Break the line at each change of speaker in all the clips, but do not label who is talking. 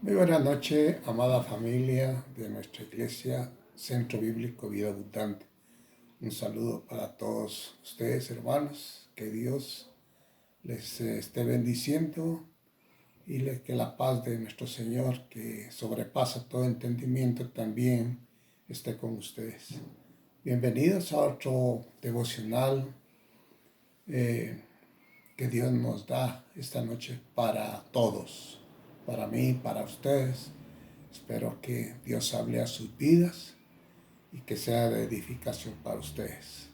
Muy buenas noches, amada familia de nuestra iglesia, Centro Bíblico Vida Abundante. Un saludo para todos ustedes, hermanos. Que Dios les esté bendiciendo y que la paz de nuestro Señor, que sobrepasa todo entendimiento, también esté con ustedes. Bienvenidos a otro devocional que Dios nos da esta noche para todos, para mí, para ustedes. Espero que Dios hable a sus vidas y que sea de edificación para ustedes.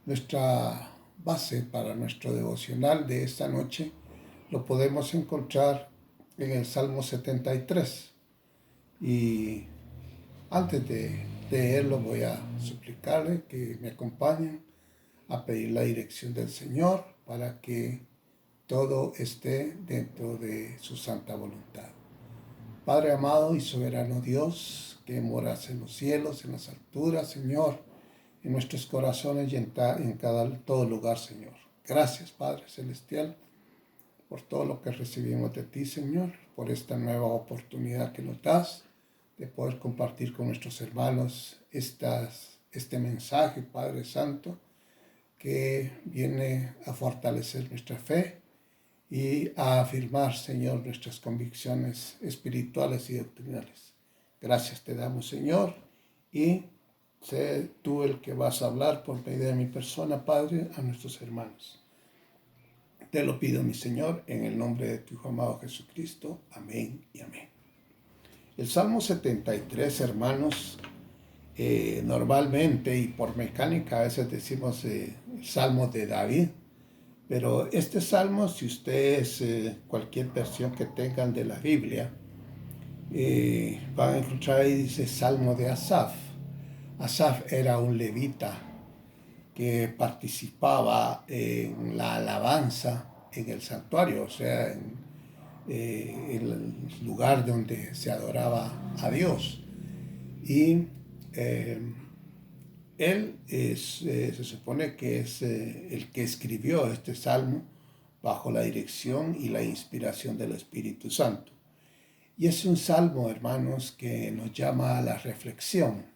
Nuestra base para nuestro devocional de esta noche lo podemos encontrar en el Salmo 73. Y antes de leerlo voy a suplicarle que me acompañen a pedir la dirección del Señor para que todo esté dentro de su santa voluntad. Padre amado y soberano Dios, que moras en los cielos, en las alturas, Señor, en nuestros corazones y en todo lugar, Señor. Gracias, Padre Celestial, por todo lo que recibimos de ti, Señor, por esta nueva oportunidad que nos das de poder compartir con nuestros hermanos este mensaje, Padre Santo, que viene a fortalecer nuestra fe y a afirmar, Señor, nuestras convicciones espirituales y doctrinales. Gracias te damos, Señor, y sé tú el que vas a hablar por medio de mi persona, Padre, a nuestros hermanos. Te lo pido, mi Señor, en el nombre de tu Hijo amado Jesucristo. Amén y amén. El Salmo 73, hermanos, normalmente y por mecánica a veces decimos Salmo de David, pero este salmo, si ustedes, cualquier versión que tengan de la Biblia, van a encontrar ahí, dice Salmo de Asaf. Asaf era un levita que participaba en la alabanza en el santuario, o sea, en el lugar donde se adoraba a Dios. Y él se supone que es el que escribió este salmo bajo la dirección y la inspiración del Espíritu Santo. Y es un salmo, hermanos, que nos llama a la reflexión,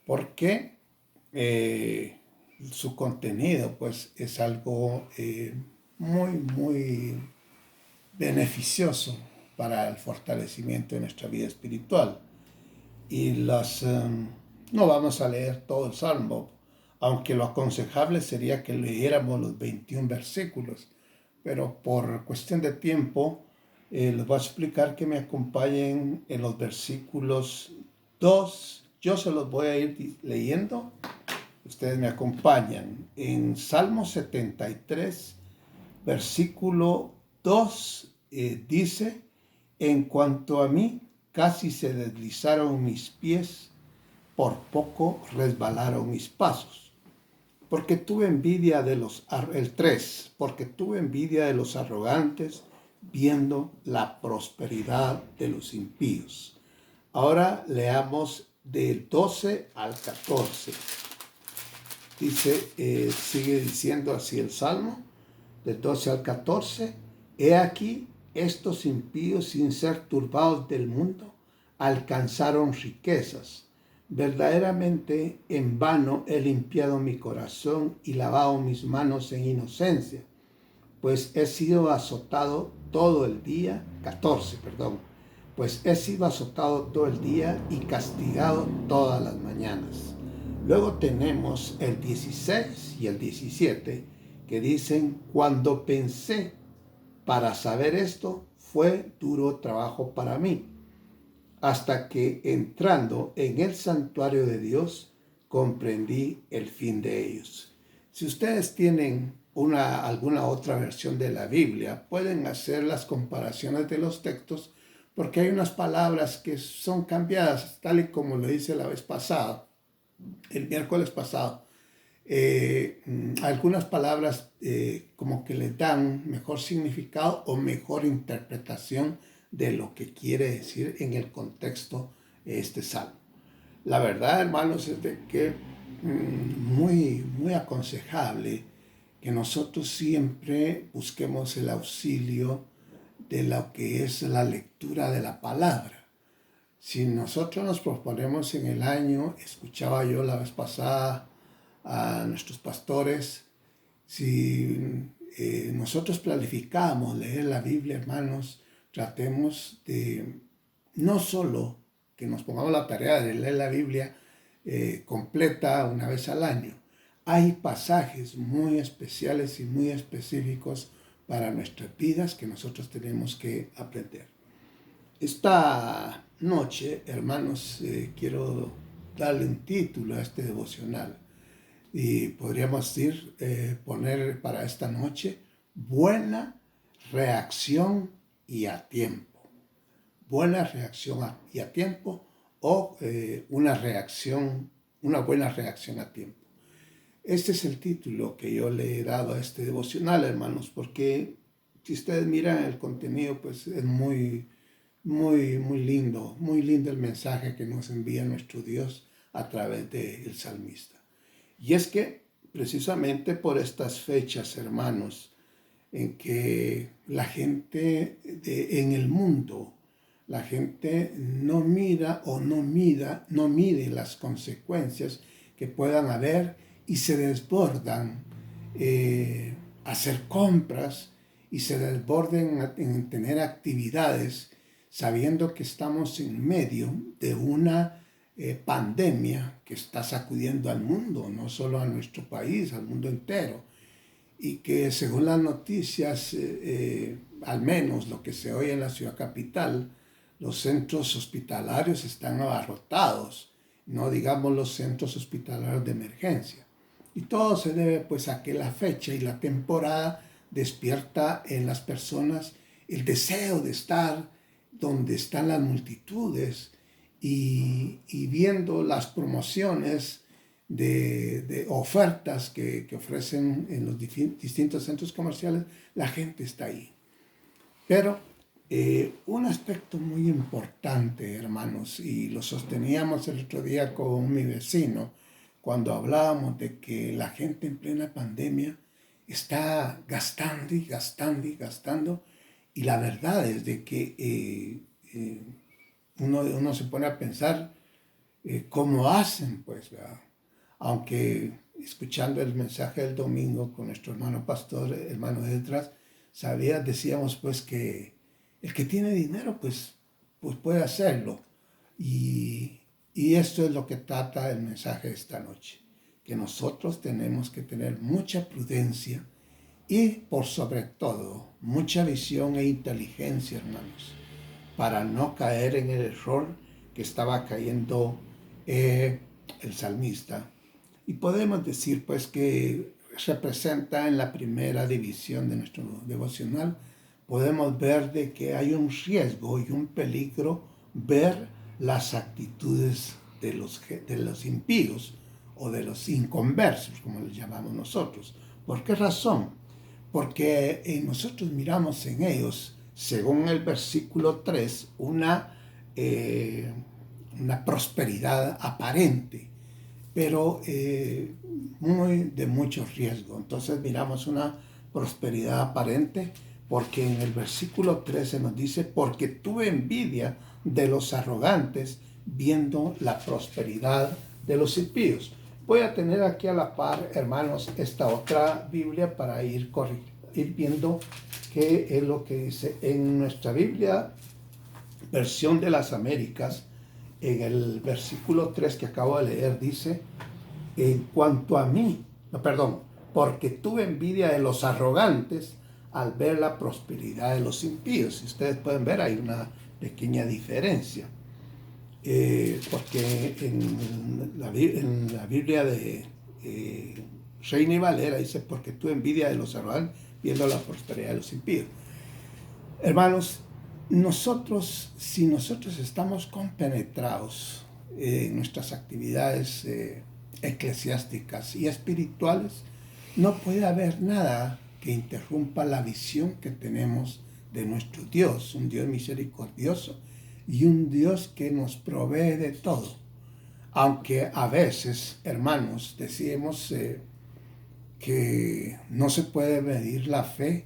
porque su contenido pues, es algo muy beneficioso para el fortalecimiento de nuestra vida espiritual. Y no vamos a leer todo el Salmo, aunque lo aconsejable sería que leyéramos los 21 versículos, pero por cuestión de tiempo les voy a explicar que me acompañen en los versículos 2. Yo se los voy a ir leyendo, ustedes me acompañan. En Salmo 73, versículo 2, dice: en cuanto a mí, casi se deslizaron mis pies, por poco resbalaron mis pasos. Porque tuve envidia de el 3, porque tuve envidia de los arrogantes, viendo la prosperidad de los impíos. Ahora leamos del 12 al 14. Dice, sigue diciendo así el Salmo, del 12 al 14, he aquí, estos impíos, sin ser turbados del mundo, alcanzaron riquezas. Verdaderamente en vano he limpiado mi corazón y lavado mis manos en inocencia, pues he sido azotado todo el día, 14, pues he sido azotado todo el día y castigado todas las mañanas. Luego tenemos el 16 y el 17, que dicen: cuando pensé para saber esto, fue duro trabajo para mí, hasta que entrando en el santuario de Dios, comprendí el fin de ellos. Si ustedes tienen alguna otra versión de la Biblia, pueden hacer las comparaciones de los textos, porque hay unas palabras que son cambiadas, tal y como lo hice la vez pasada, el miércoles pasado. Algunas palabras como que le dan mejor significado o mejor interpretación de lo que quiere decir en el contexto este salmo. La verdad, hermanos, es de que muy aconsejable que nosotros siempre busquemos el auxilio de lo que es la lectura de la palabra. Si nosotros nos proponemos en el año, escuchaba yo la vez pasada a nuestros pastores, si nosotros planificamos leer la Biblia, hermanos, tratemos de no solo que nos pongamos la tarea de leer la Biblia completa una vez al año. Hay pasajes muy especiales y muy específicos para nuestras vidas que nosotros tenemos que aprender. Esta noche, hermanos, quiero darle un título a este devocional. Y podríamos decir, poner para esta noche, buena reacción y a tiempo. Buena reacción y a tiempo, o una buena reacción a tiempo. Este es el título que yo le he dado a este devocional, hermanos, porque si ustedes miran el contenido, pues es muy lindo el mensaje que nos envía nuestro Dios a través del salmista. Y es que precisamente por estas fechas, hermanos, en que la gente en el mundo, la gente no mira o no mide las consecuencias que puedan haber y se desbordan a hacer compras y se desborden en tener actividades sabiendo que estamos en medio de una pandemia que está sacudiendo al mundo, no solo a nuestro país, al mundo entero, y que según las noticias, al menos lo que se oye en la ciudad capital, los centros hospitalarios están abarrotados, no digamos los centros hospitalarios de emergencia. Y todo se debe pues a que la fecha y la temporada despierta en las personas el deseo de estar donde están las multitudes y viendo las promociones de ofertas que ofrecen en los distintos centros comerciales, la gente está ahí. Pero un aspecto muy importante, hermanos, y lo sosteníamos el otro día con mi vecino, cuando hablábamos de que la gente en plena pandemia está gastando y gastando y gastando, y la verdad es de que uno se pone a pensar cómo hacen, pues, ¿verdad? Aunque escuchando el mensaje del domingo con nuestro hermano pastor, hermano detrás, decíamos pues que el que tiene dinero pues puede hacerlo. Y esto es lo que trata el mensaje de esta noche, que nosotros tenemos que tener mucha prudencia y por sobre todo mucha visión e inteligencia, hermanos, para no caer en el error que estaba cayendo el salmista. Y podemos decir pues que representa en la primera división de nuestro devocional, podemos ver de que hay un riesgo y un peligro ver las actitudes de los impíos o de los inconversos, como les llamamos nosotros. ¿Por qué razón? Porque nosotros miramos en ellos, según el versículo 3, una prosperidad aparente, pero de mucho riesgo. Entonces miramos una prosperidad aparente porque en el versículo 13 nos dice, porque tuve envidia de los arrogantes viendo la prosperidad de los impíos. Voy a tener aquí a la par, hermanos, esta otra Biblia para ir viendo qué es lo que dice. En nuestra Biblia, versión de las Américas, en el versículo 3 que acabo de leer, dice, en cuanto a mí, porque tuve envidia de los arrogantes al ver la prosperidad de los impíos. Si ustedes pueden ver, hay una pequeña diferencia. Porque en la Biblia de Reina y Valera dice, porque tuve envidia de los arrogantes viendo la prosperidad de los impíos. Hermanos, si nosotros estamos compenetrados en nuestras actividades eclesiásticas y espirituales, no puede haber nada que interrumpa la visión que tenemos de nuestro Dios, un Dios misericordioso y un Dios que nos provee de todo. Aunque a veces, hermanos, decimos que no se puede medir la fe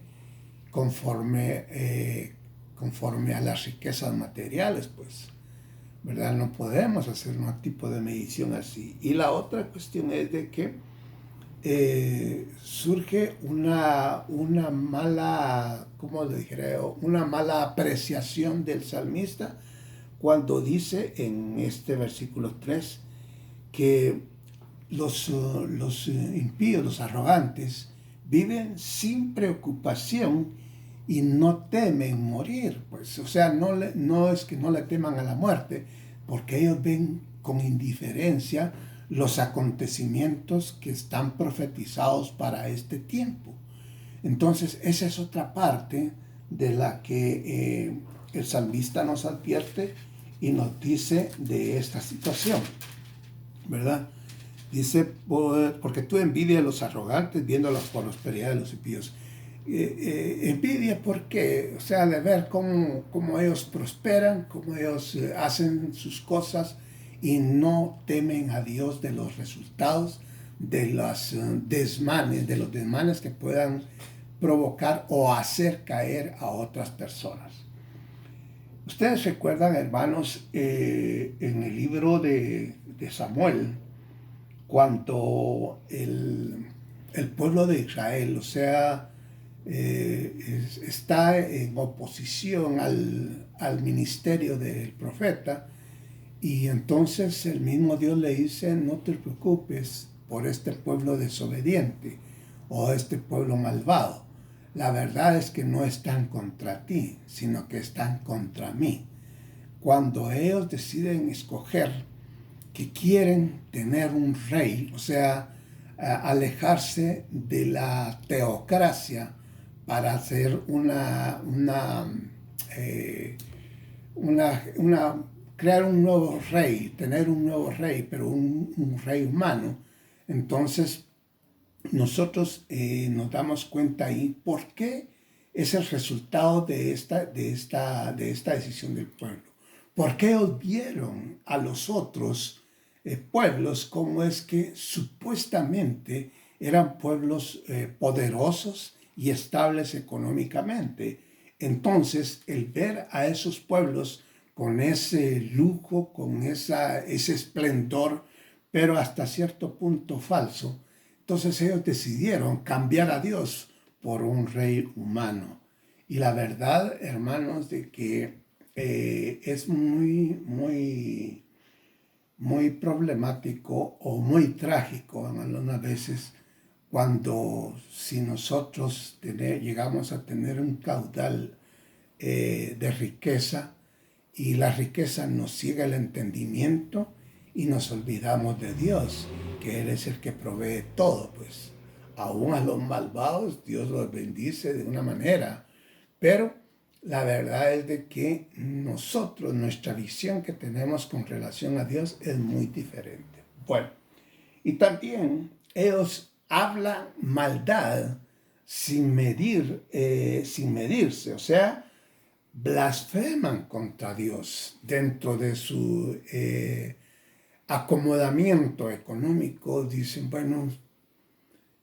conforme a las riquezas materiales, pues, ¿verdad? No podemos hacer un tipo de medición así. Y la otra cuestión es de que surge una mala, ¿cómo le diré? Una mala apreciación del salmista cuando dice en este versículo 3 que los impíos, los arrogantes, viven sin preocupación y no temen morir. Pues, o sea, no es que no le teman a la muerte, porque ellos ven con indiferencia los acontecimientos que están profetizados para este tiempo. Entonces, esa es otra parte de la que el salmista nos advierte y nos dice de esta situación, ¿verdad? Dice, porque tú envidias a los arrogantes viendo la prosperidad de los impíos. Envidia porque, o sea, de ver cómo ellos prosperan, cómo ellos hacen sus cosas y no temen a Dios de los resultados de los desmanes que puedan provocar o hacer caer a otras personas. Ustedes recuerdan, hermanos, en el libro de Samuel, cuando el pueblo de Israel, o sea, está en oposición al ministerio del profeta, y entonces el mismo Dios le dice, no te preocupes por este pueblo desobediente o este pueblo malvado. La verdad es que no están contra ti, sino que están contra mí. Cuando ellos deciden escoger que quieren tener un rey, o sea, alejarse de la teocracia para hacer crear un nuevo rey, tener un nuevo rey, pero un rey humano. Entonces, nosotros nos damos cuenta ahí por qué es el resultado de esta decisión del pueblo. ¿Por qué ellos vieron a los otros pueblos como es que supuestamente eran pueblos poderosos y estables económicamente? Entonces, el ver a esos pueblos con ese lujo, con ese esplendor, pero hasta cierto punto falso, entonces ellos decidieron cambiar a Dios por un rey humano. Y la verdad, hermanos, de que es muy problemático o muy trágico en algunas veces cuando si nosotros llegamos a tener un caudal de riqueza y la riqueza nos ciega el entendimiento y nos olvidamos de Dios, que Él es el que provee todo, pues aún a los malvados Dios los bendice de una manera, pero la verdad es de que nosotros, nuestra visión que tenemos con relación a Dios es muy diferente. Bueno, y también ellos hablan maldad sin medirse, o sea, blasfeman contra Dios dentro de su acomodamiento económico. Dicen, bueno,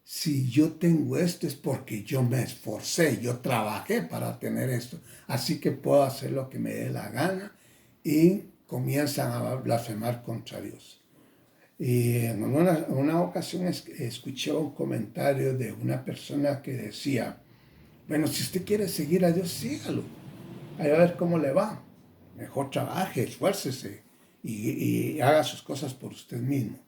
si yo tengo esto es porque yo me esforcé, yo trabajé para tener esto, así que puedo hacer lo que me dé la gana, y comienzan a blasfemar contra Dios. Y en una ocasión escuché un comentario de una persona que decía, bueno, si usted quiere seguir a Dios, sígalo, ahí a ver cómo le va, mejor trabaje, esfuércese y haga sus cosas por usted mismo.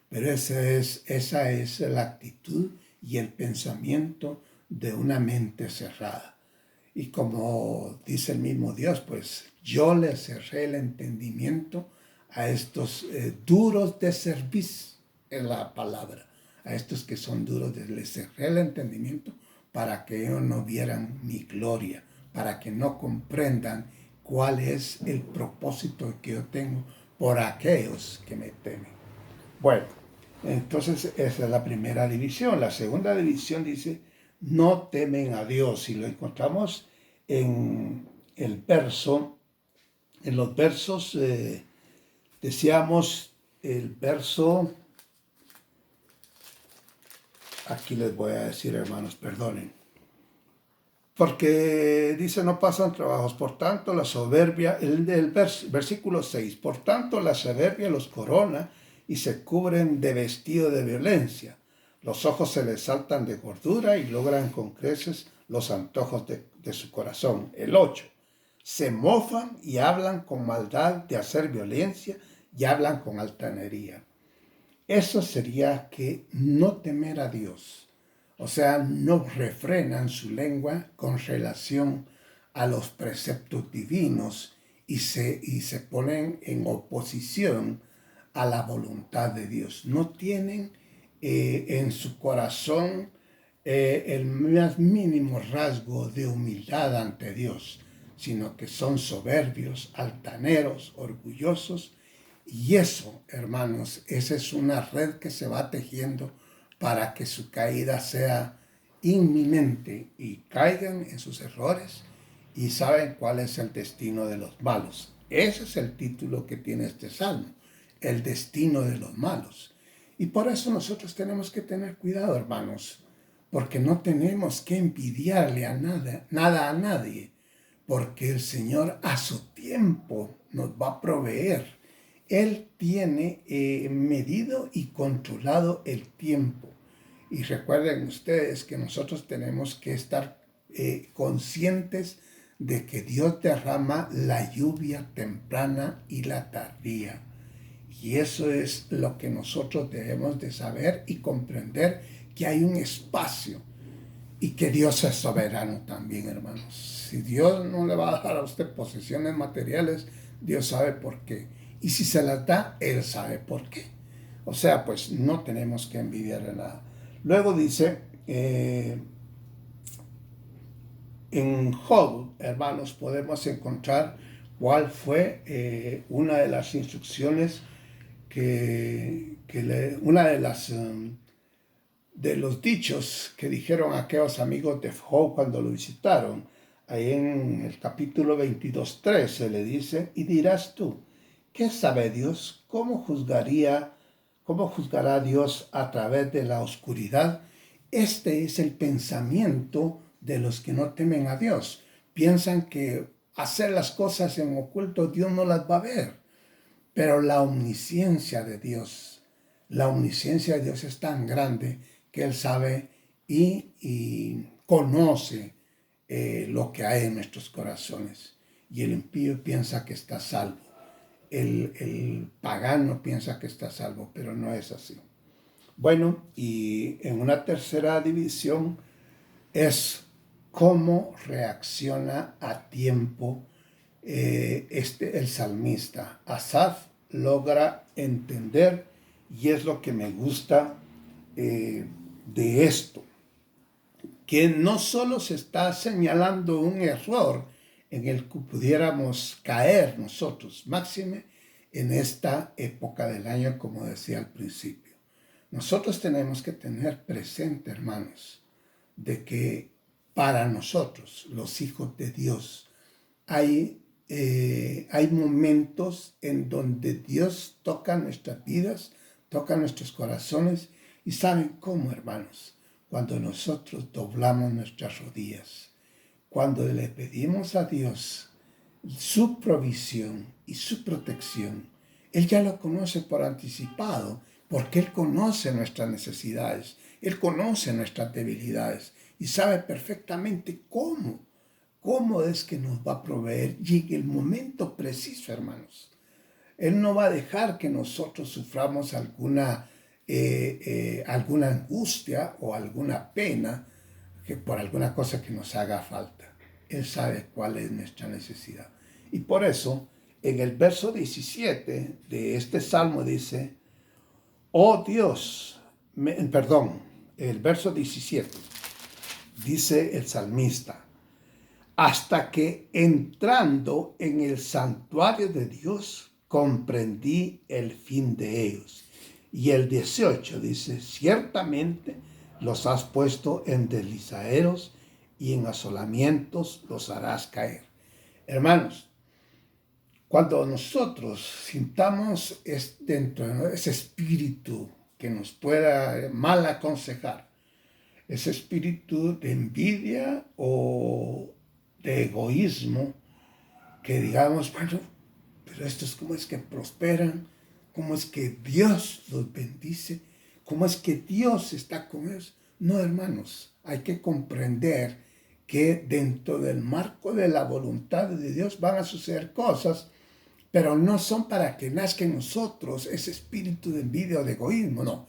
Pero esa es la actitud y el pensamiento de una mente cerrada. Y como dice el mismo Dios, pues yo le cerré el entendimiento a estos duros de cerviz, es la palabra, a estos que son duros les cerré el entendimiento para que ellos no vieran mi gloria, para que no comprendan cuál es el propósito que yo tengo por aquellos que me temen. Bueno, entonces esa es la primera división. La segunda división dice, no temen a Dios. Y lo encontramos en el verso, en los versos, decíamos, el verso aquí les voy a decir, hermanos, perdonen. Porque dice, no pasan trabajos, por tanto la soberbia, versículo 6, por tanto la soberbia los corona y se cubren de vestido de violencia. Los ojos se les saltan de gordura y logran con creces los antojos de su corazón. El 8, se mofan y hablan con maldad de hacer violencia y hablan con altanería. Eso sería que no temer a Dios. O sea, no refrenan su lengua con relación a los preceptos divinos y se ponen en oposición a la voluntad de Dios. No tienen en su corazón el más mínimo rasgo de humildad ante Dios, sino que son soberbios, altaneros, orgullosos. Y eso, hermanos, esa es una red que se va tejiendo para que su caída sea inminente y caigan en sus errores y saben cuál es el destino de los malos. Ese es el título que tiene este salmo, el destino de los malos. Y por eso nosotros tenemos que tener cuidado, hermanos, porque no tenemos que envidiarle nada a nadie, porque el Señor a su tiempo nos va a proveer. Él tiene medido y controlado el tiempo. Y recuerden ustedes que nosotros tenemos que estar conscientes de que Dios derrama la lluvia temprana y la tardía. Y eso es lo que nosotros debemos de saber y comprender, que hay un espacio y que Dios es soberano también, hermanos. Si Dios no le va a dar a usted posesiones materiales, Dios sabe por qué. Y si se las da, Él sabe por qué. O sea, pues no tenemos que envidiarle nada. Luego dice, en Job, hermanos, podemos encontrar cuál fue una de las instrucciones una de los dichos que dijeron aquellos amigos de Job cuando lo visitaron. Ahí en el capítulo 22:13 le dice, y dirás tú, ¿qué sabe Dios? ¿Cómo juzgará Dios a través de la oscuridad? Este es el pensamiento de los que no temen a Dios. Piensan que hacer las cosas en oculto Dios no las va a ver. Pero la omnisciencia de Dios es tan grande que Él sabe y conoce lo que hay en nuestros corazones. Y el impío piensa que está salvo. El pagano piensa que está salvo, pero no es así. Bueno, y en una tercera división es cómo reacciona a tiempo el salmista. Asaf logra entender, y es lo que me gusta de esto, que no solo se está señalando un error en el que pudiéramos caer nosotros, máxime en esta época del año, como decía al principio. Nosotros tenemos que tener presente, hermanos, de que para nosotros, los hijos de Dios, hay momentos en donde Dios toca nuestras vidas, toca nuestros corazones. ¿Y saben cómo, hermanos? Cuando nosotros doblamos nuestras rodillas, cuando le pedimos a Dios su provisión y su protección. Él ya lo conoce por anticipado, porque Él conoce nuestras necesidades, Él conoce nuestras debilidades y sabe perfectamente cómo es que nos va a proveer. Llegue el momento preciso, hermanos. Él no va a dejar que nosotros suframos alguna angustia o alguna pena por alguna cosa que nos haga falta. Él sabe cuál es nuestra necesidad. Y por eso, en el verso 17 de este salmo dice, oh Dios, el verso 17, dice el salmista, hasta que entrando en el santuario de Dios, comprendí el fin de ellos. Y el 18 dice, ciertamente los has puesto en deslizaderos y en asolamientos los harás caer. Hermanos, cuando nosotros sintamos dentro de ese espíritu que nos pueda mal aconsejar, ese espíritu de envidia o de egoísmo, que digamos, bueno, pero estos cómo es que prosperan, cómo es que Dios los bendice, cómo es que Dios está con ellos. No, hermanos, hay que comprender que dentro del marco de la voluntad de Dios van a suceder cosas, pero no son para que nazca en nosotros ese espíritu de envidia o de egoísmo, no.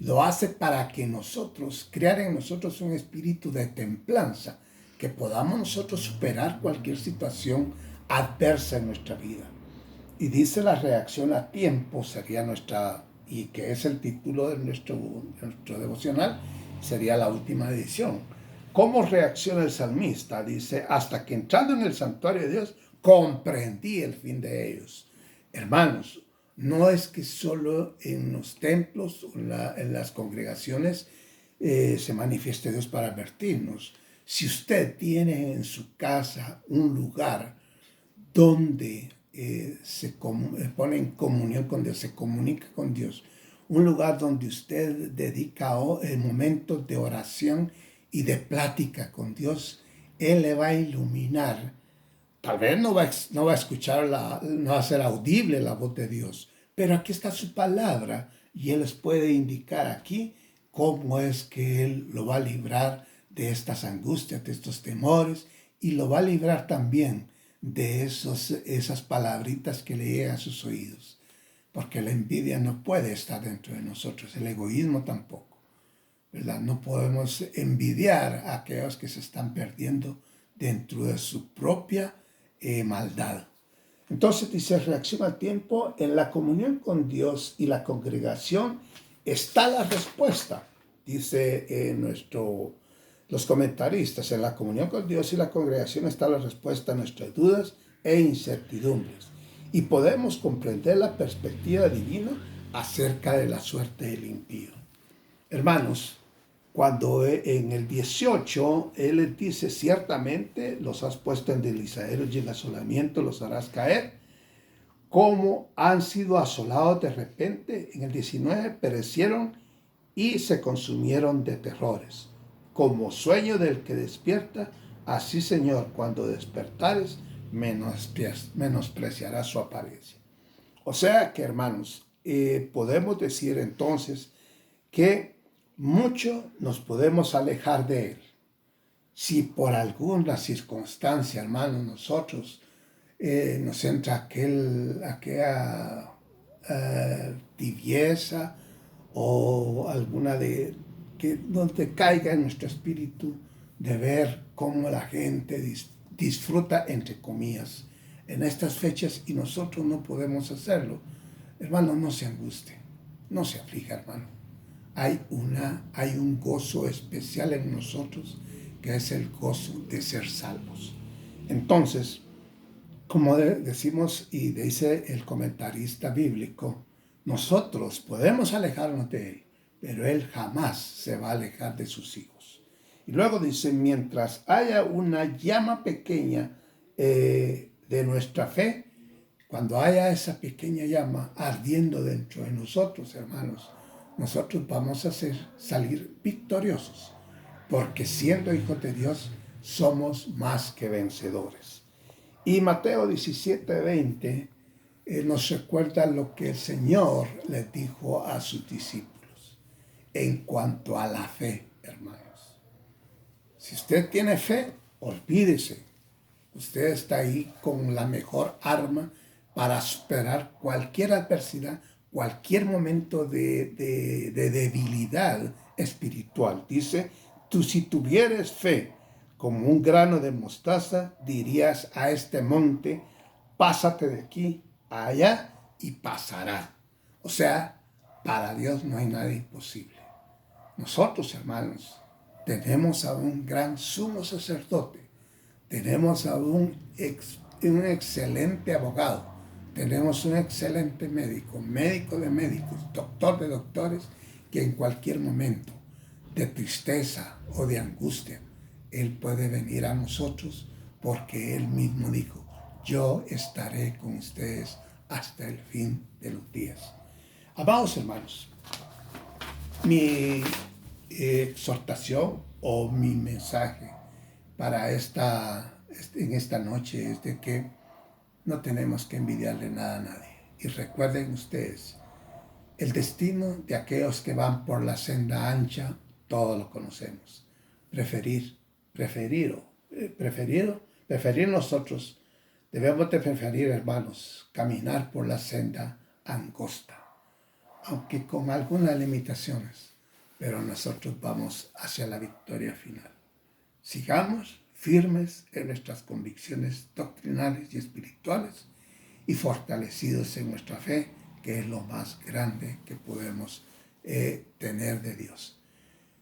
Lo hace para que nosotros, crear en nosotros un espíritu de templanza, que podamos nosotros superar cualquier situación adversa en nuestra vida. Y dice la reacción a tiempo, sería nuestra, y que es el título de nuestro devocional, sería la última edición. ¿Cómo reacciona el salmista? Dice, hasta que entrando en el santuario de Dios, comprendí el fin de ellos. Hermanos, no es que solo en los templos o en las congregaciones se manifieste Dios para advertirnos. Si usted tiene en su casa un lugar donde se pone en comunión con Dios, se comunica con Dios, un lugar donde usted dedica momentos de oración y de plática con Dios, Él le va a iluminar. Tal vez no va a escuchar, no va a ser audible la voz de Dios, pero aquí está su palabra y Él les puede indicar aquí cómo es que Él lo va a librar de estas angustias, de estos temores, y lo va a librar también de esas palabritas que le llegan a sus oídos. Porque la envidia no puede estar dentro de nosotros, el egoísmo tampoco, ¿verdad? No podemos envidiar a aquellos que se están perdiendo dentro de su propia maldad. Entonces dice, reacción al tiempo, en la comunión con Dios y la congregación está la respuesta, dice los comentaristas, en la comunión con Dios y la congregación está la respuesta a nuestras dudas e incertidumbres. Y podemos comprender la perspectiva divina acerca de la suerte del impío. Hermanos, cuando en el 18 Él les dice, ciertamente los has puesto en deslizaderos y en asolamiento los harás caer, como han sido asolados de repente, en el 19 perecieron y se consumieron de terrores. Como sueño del que despierta, así Señor, cuando despertares, menospreciará su apariencia. O sea que, hermanos, podemos decir entonces que mucho nos podemos alejar de Él. Si por alguna circunstancia, hermanos, nosotros nos entra aquella tibieza o alguna donde caiga en nuestro espíritu de ver cómo la gente disfruta, entre comillas, en estas fechas y nosotros no podemos hacerlo. Hermano, no se angustie, no se aflija, hermano. Hay un gozo especial en nosotros que es el gozo de ser salvos. Entonces, como decimos y dice el comentarista bíblico, nosotros podemos alejarnos de Él, pero Él jamás se va a alejar de sus hijos. Y luego dice, mientras haya una llama pequeña de nuestra fe, cuando haya esa pequeña llama ardiendo dentro de nosotros, hermanos, nosotros vamos a salir victoriosos, porque siendo hijos de Dios somos más que vencedores. Y Mateo 17:20 nos recuerda lo que el Señor les dijo a sus discípulos en cuanto a la fe, hermanos. Si usted tiene fe, olvídese. Usted está ahí con la mejor arma para superar cualquier adversidad, cualquier momento de debilidad espiritual. Dice, tú si tuvieres fe como un grano de mostaza, dirías a este monte, pásate de aquí a allá y pasará. O sea, para Dios no hay nada imposible. Nosotros, hermanos, tenemos a un gran sumo sacerdote, tenemos a un excelente abogado, tenemos un excelente médico, médico de médicos, doctor de doctores, que en cualquier momento de tristeza o de angustia, Él puede venir a nosotros porque Él mismo dijo, yo estaré con ustedes hasta el fin de los días. Amados hermanos, mi exhortación o mi mensaje para en esta noche es de que no tenemos que envidiarle nada a nadie. Y recuerden ustedes, el destino de aquellos que van por la senda ancha, todos lo conocemos. Preferir nosotros, debemos de preferir, hermanos, caminar por la senda angosta, aunque con algunas limitaciones, pero nosotros vamos hacia la victoria final. Sigamos firmes en nuestras convicciones doctrinales y espirituales y fortalecidos en nuestra fe, que es lo más grande que podemos tener de Dios.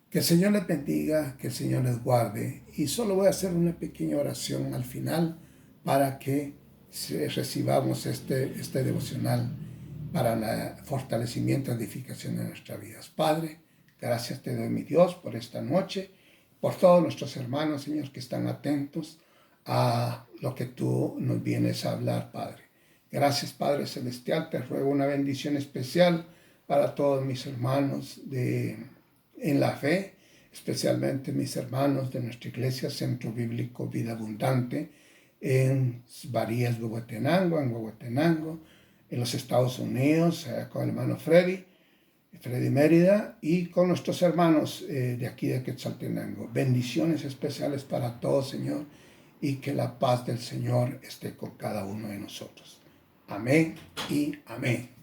Que el Señor les bendiga, que el Señor les guarde, y solo voy a hacer una pequeña oración al final para que recibamos este devocional para el fortalecimiento y edificación de nuestras vidas. Padre, gracias te doy, mi Dios, por esta noche, por todos nuestros hermanos, Señor, que están atentos a lo que tú nos vienes a hablar, Padre. Gracias, Padre Celestial, te ruego una bendición especial para todos mis hermanos en la fe, especialmente mis hermanos de nuestra iglesia Centro Bíblico Vida Abundante en Barías, Huehuetenango, en los Estados Unidos, con el hermano Freddy Mérida, y con nuestros hermanos de aquí de Quetzaltenango. Bendiciones especiales para todos, Señor, y que la paz del Señor esté con cada uno de nosotros. Amén y amén.